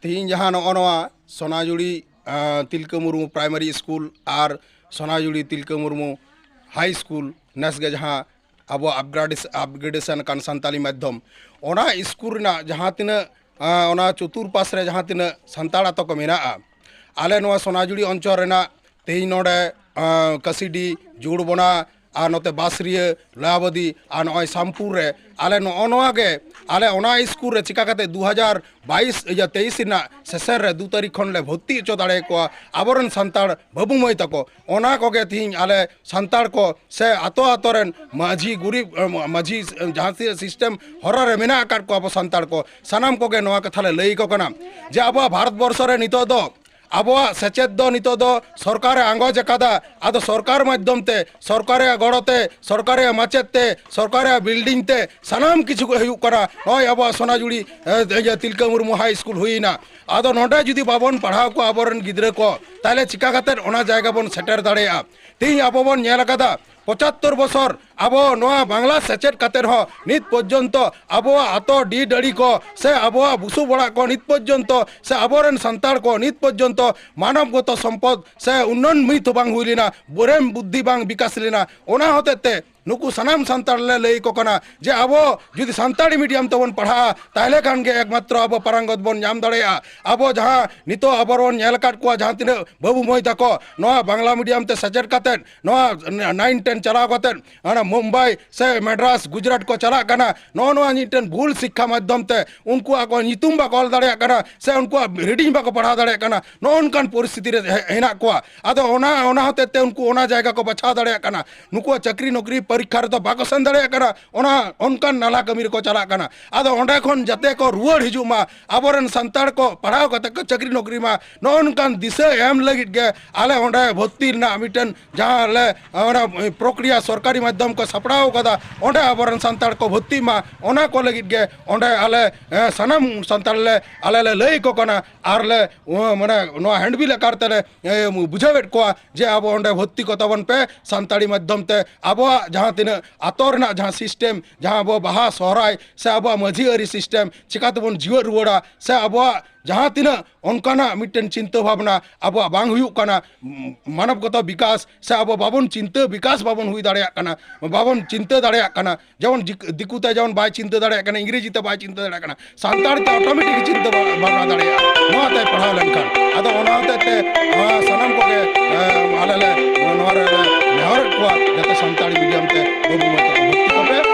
तीन जहाँ नवा सोनाजुड़ी तिलका मुर्मू प्राइमरी स्कूल और सोनाजुड़ी तिलका मुर्मू हाई स्कूल नेसगे जहाँ अब अपग्रेडेशन कान सानताली माध्यम ओना स्कूल ना जहाँ तीना चतुर्पास रे जहाँ तीना सानताड़ आतो को मेना आले नवा सोनाजुड़ी अंचल रेना तेही नोडे कसीडी जुड़बोना और नोते बासरिया लायाबदी और नॉय शामपुर रे आले नोगे आले ओना स्कूल रे चिका कते 2022 या 23 ना सेसर रे 2 तारीख खन ले भर्ती चो दाड़े को आबरन संताड़ बाबू मई तको ओना कोगे तीन आले संताड़ को से आतो आतो रेन माझी गुरीब माझी जहाँ से सिस्टम हरा रे मेना आकार को अब संताड़ को सनाम कोगे नोआ कथा ले लई को कना जे अब भारत वर्ष रे नितो दो अब सेचेत दो नितो दो सरकार आंगोज अकादा आदो सरकार माध्यम ते सरकार गड़ते सरकार माचेत ते सरकार बिल्डिंग ते सानाम किछु हुयु करा नय अब सोनाजुड़ी तिलका मुर्मू हाई स्कूल हुईना आदो नोडे जुदी बाबन पढ़ाव को आबरन गिद्रे को ताले चिका कते ओना जायगा बन सेटर दाड़ेया तेही अब बन नेल अकादा 75 बছর अब नोआ बांग्ला सेचेट कतेर हो नित पर्यंत अब आतो डी डड़ी को से अब बुसु बड़ा को नित पर्यंत से अबरन संताड़ को नित पर्यंत मानवगत सम्पद से उन्नयन मित बांग हुईलिना बोरेम बुद्धि बांग विकास लेना ओना होते नुकु सनाम संताड़ ले लई को कना जे अब जुदी संताड़ी मीडियम तबन पढ़ा ताहले खान के एकमात्र अब परांगत बन नाम दाड़ेया अब जहाँ नितो अबरन नेल काट को जहाँ तीना बाबू मई तको नोआ बांग्ला मीडियम ते सेचेट कते नोआ 9 10 चला कते आना मुंबई से मद्रास गुजरात को चला कना नोआ निटन भूल शिक्षा माध्यम ते उनको आको नितुम बा कॉल दाड़ेया कना से उनको रीडिंग बाको पढ़ा दाड़ेया कना नोनकान परिस्थिति रे हेना को आदो ओना ओना होते ते उनको ओना जायगा को बचा दाड़ेया कना नुको चाकरी नौकरी परीक्षा रे तो बाको सेन दाड़ेया कना ओना उनकान नाला कमी को चला कना आदो ओंडे खन जते को रुवाड़ हिजु मा आबरन संताड़ को पढ़ाव कते को चाकरी नौकरी मा नोनकान दिशा एम लगित गे आले ओंडे भर्ती ना मिटन जहाँ ले ओना प्रक्रिया सरकारी माध्यम को सपड़ाव कदा ओंडे आबरन संताड़ को भर्ती मा ओना को लगित गे ओंडे आले सनम संताड़ ले आले ले लई को कना आर ले माने नो हैंडबिल करते ले बुझावेट को जे अब ओंडे भर्ती को तबन पे संताड़ी माध्यम ते अब जहाँ तीना आतोर ना जहाँ सिस्टम जहाँ अब बाहा सहराय से अब माझी आरी सिस्टम चिकातबन जीव रुवाड़ा से अब जहाँ तीना उनकाना मिटन चिंता भावना अब बांग हुयु कना मानवगत विकास से अब बाबन चिंता विकास बाबन हुई दाड़ेया कना बाबन चिंता दाड़ेया कना जवन दिकुते जवन बाय चिंता दाड़ेया कना इंग्रेजीते बाय चिंता दाड़ेया कना सानताड़ते ऑटोमेटिक चिंता भावना दाड़ेया नोआते पढ़ाव लेनखान आदो ओना होते सनम कोगे आले ले नोआ रे नेहर को जते सानताड़ी मीडियम ते बाबू मई भर्ती कोपे